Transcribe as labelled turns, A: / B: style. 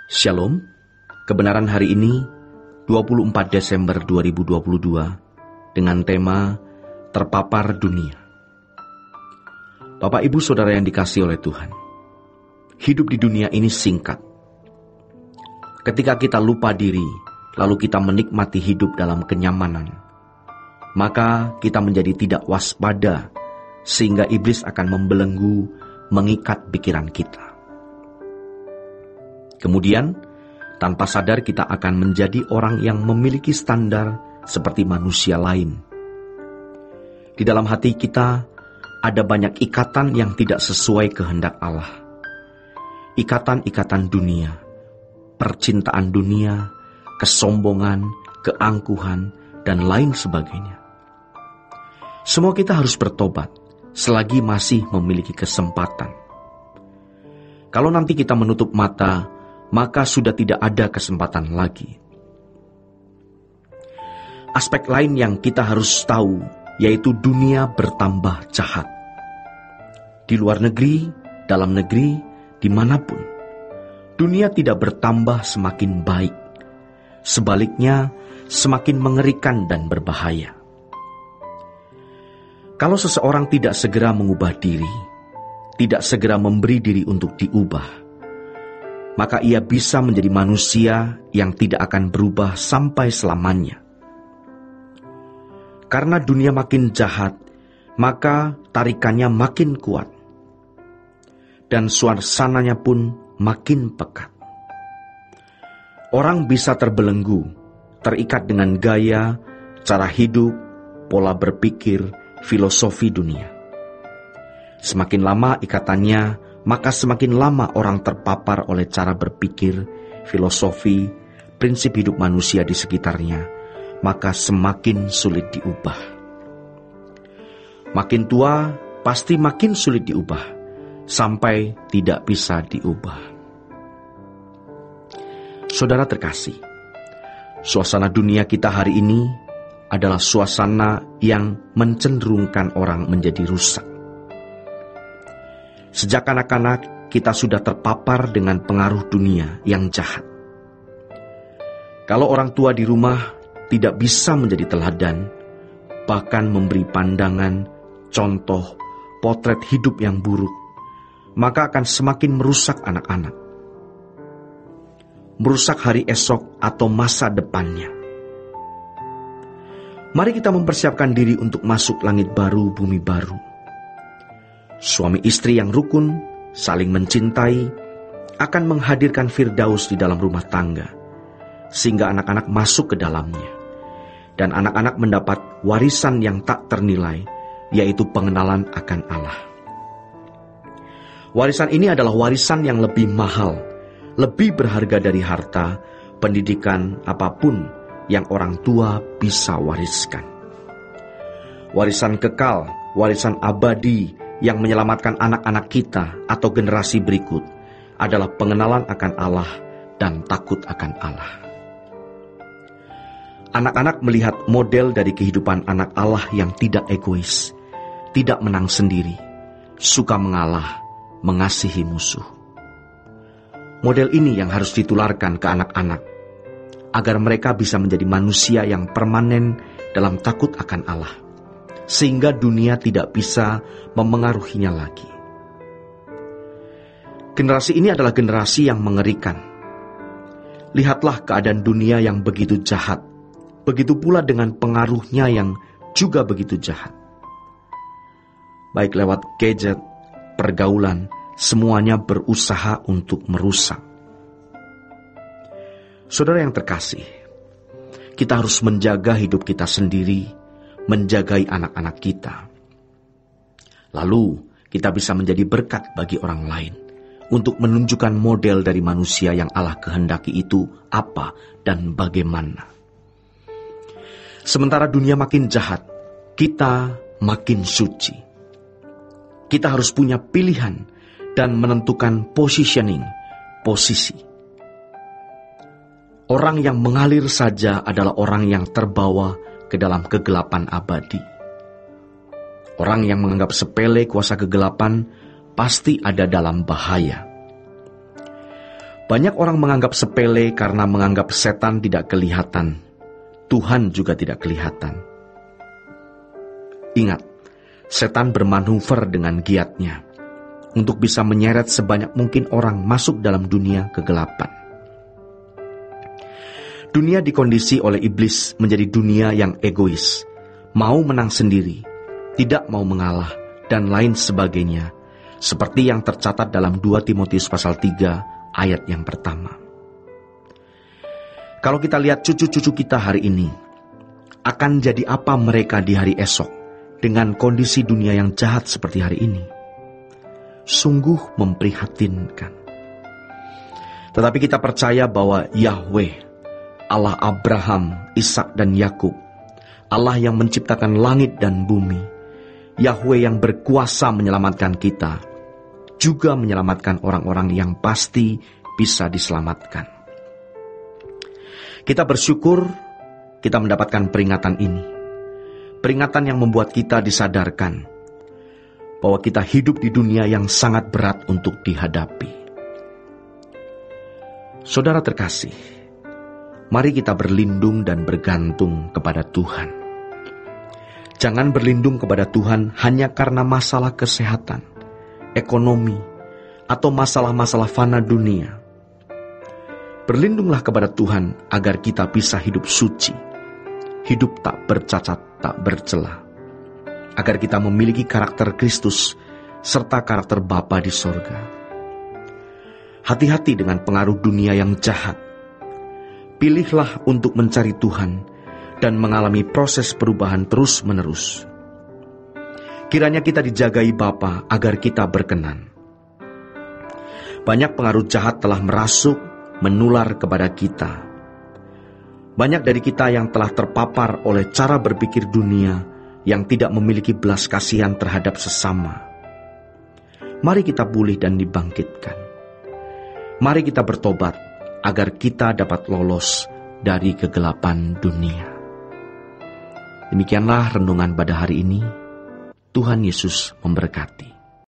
A: Shalom, kebenaran hari ini 24 Desember 2022 dengan tema Terpapar Dunia. Bapak Ibu Saudara yang dikasihi oleh Tuhan, hidup di dunia ini singkat. Ketika kita lupa diri, lalu kita menikmati hidup dalam kenyamanan, maka kita menjadi tidak waspada sehingga iblis akan membelenggu, mengikat pikiran kita. Kemudian, tanpa sadar kita akan menjadi orang yang memiliki standar seperti manusia lain. Di dalam hati kita ada banyak ikatan yang tidak sesuai kehendak Allah. Ikatan-ikatan dunia, percintaan dunia, kesombongan, keangkuhan, dan lain sebagainya. Semua kita harus bertobat selagi masih memiliki kesempatan. Kalau nanti kita menutup mata, maka sudah tidak ada kesempatan lagi. Aspek lain yang kita harus tahu, yaitu dunia bertambah jahat. Di luar negeri, dalam negeri, dimanapun, dunia tidak bertambah semakin baik. Sebaliknya, semakin mengerikan dan berbahaya. Kalau seseorang tidak segera mengubah diri, tidak segera memberi diri untuk diubah, maka ia bisa menjadi manusia yang tidak akan berubah sampai selamanya. Karena dunia makin jahat, maka tarikannya makin kuat, dan suasananya pun makin pekat. Orang bisa terbelenggu, terikat dengan gaya, cara hidup, pola berpikir, filosofi dunia. Semakin lama ikatannya, maka semakin lama orang terpapar oleh cara berpikir, filosofi, prinsip hidup manusia di sekitarnya, maka semakin sulit diubah. Makin tua, pasti makin sulit diubah, sampai tidak bisa diubah. Saudara terkasih, suasana dunia kita hari ini adalah suasana yang mencenderungkan orang menjadi rusak. Sejak anak-anak, kita sudah terpapar dengan pengaruh dunia yang jahat. Kalau orang tua di rumah tidak bisa menjadi teladan, bahkan memberi pandangan, contoh, potret hidup yang buruk, maka akan semakin merusak anak-anak. Merusak hari esok atau masa depannya. Mari kita mempersiapkan diri untuk masuk langit baru, bumi baru. Suami istri yang rukun, saling mencintai, akan menghadirkan firdaus di dalam rumah tangga, sehingga anak-anak masuk ke dalamnya. Dan anak-anak mendapat warisan yang tak ternilai, yaitu pengenalan akan Allah. Warisan ini adalah warisan yang lebih mahal, lebih berharga dari harta, pendidikan, apapun yang orang tua bisa wariskan. Warisan kekal, warisan abadi, yang menyelamatkan anak-anak kita atau generasi berikut adalah pengenalan akan Allah dan takut akan Allah. Anak-anak melihat model dari kehidupan anak Allah yang tidak egois, tidak menang sendiri, suka mengalah, mengasihi musuh. Model ini yang harus ditularkan ke anak-anak, agar mereka bisa menjadi manusia yang permanen dalam takut akan Allah, sehingga dunia tidak bisa memengaruhinya lagi. Generasi ini adalah generasi yang mengerikan. Lihatlah keadaan dunia yang begitu jahat, begitu pula dengan pengaruhnya yang juga begitu jahat. Baik lewat gadget, pergaulan, semuanya berusaha untuk merusak. Saudara yang terkasih, kita harus menjaga hidup kita sendiri, menjagai anak-anak kita. Lalu kita bisa menjadi berkat bagi orang lain untuk menunjukkan model dari manusia yang Allah kehendaki itu apa dan bagaimana. Sementara dunia makin jahat, kita makin suci. Kita harus punya pilihan dan menentukan positioning, posisi. Orang yang mengalir saja adalah orang yang terbawa ke dalam kegelapan abadi. Orang yang menganggap sepele kuasa kegelapan pasti ada dalam bahaya. Banyak orang menganggap sepele karena menganggap setan tidak kelihatan. Tuhan juga tidak kelihatan. Ingat, setan bermanuver dengan giatnya untuk bisa menyeret sebanyak mungkin orang masuk dalam dunia kegelapan. Dunia dikondisi oleh iblis menjadi dunia yang egois, mau menang sendiri, tidak mau mengalah, dan lain sebagainya, seperti yang tercatat dalam 2 Timotius pasal 3 ayat yang pertama. Kalau kita lihat cucu-cucu kita hari ini, akan jadi apa mereka di hari esok dengan kondisi dunia yang jahat seperti hari ini? Sungguh memprihatinkan. Tetapi kita percaya bahwa Yahweh, Allah Abraham, Ishak dan Yakub, Allah yang menciptakan langit dan bumi, Yahweh yang berkuasa menyelamatkan kita, juga menyelamatkan orang-orang yang pasti bisa diselamatkan. Kita bersyukur kita mendapatkan peringatan ini. Peringatan yang membuat kita disadarkan bahwa kita hidup di dunia yang sangat berat untuk dihadapi. Saudara terkasih, mari kita berlindung dan bergantung kepada Tuhan. Jangan berlindung kepada Tuhan hanya karena masalah kesehatan, ekonomi, atau masalah-masalah fana dunia. Berlindunglah kepada Tuhan agar kita bisa hidup suci, hidup tak bercacat, tak bercela, agar kita memiliki karakter Kristus serta karakter Bapa di sorga. Hati-hati dengan pengaruh dunia yang jahat. Pilihlah untuk mencari Tuhan dan mengalami proses perubahan terus-menerus. Kiranya kita dijagai Bapa agar kita berkenan. Banyak pengaruh jahat telah merasuk, menular kepada kita. Banyak dari kita yang telah terpapar oleh cara berpikir dunia yang tidak memiliki belas kasihan terhadap sesama. Mari kita pulih dan dibangkitkan. Mari kita bertobat agar kita dapat lolos dari kegelapan dunia. Demikianlah renungan pada hari ini. Tuhan Yesus memberkati.